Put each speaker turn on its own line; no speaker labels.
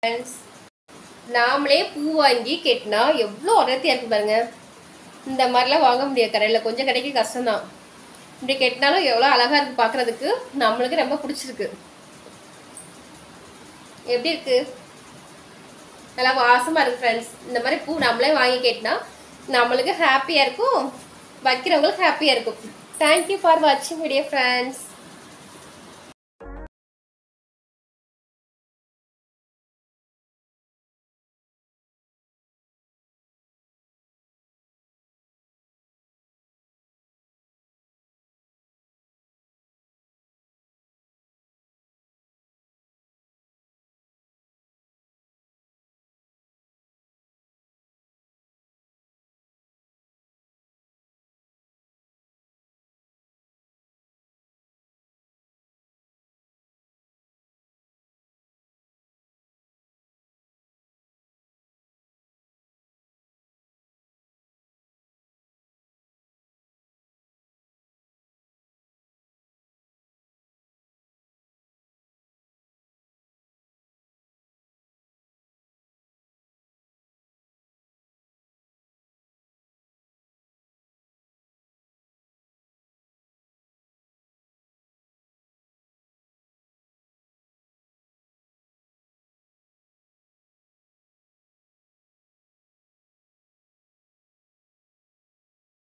Friends, நாமளே பூ வாங்கி கெட்டினா எவ்வளோ அடர்த்தியாக இருக்கு பாருங்க. இந்த மாதிரிலாம் வாங்க முடியாது கடையில், கொஞ்சம் கிடைக்க கஷ்டம்தான். இப்படி கெட்டினாலும் எவ்வளோ அழகாக இருக்குது பார்க்குறதுக்கு. நம்மளுக்கு ரொம்ப பிடிச்சிருக்கு. எப்படி இருக்கு? நல்லா வாசமாக இருக்குது ஃப்ரெண்ட்ஸ். இந்த மாதிரி பூ நம்மளே வாங்கி கேட்டினா நம்மளுக்கு ஹாப்பியாக இருக்கும், வைக்கிறவங்களுக்கு ஹாப்பியாக இருக்கும். தேங்க்யூ ஃபார் வாட்சிங் வீடியோ ஃப்ரெண்ட்ஸ்.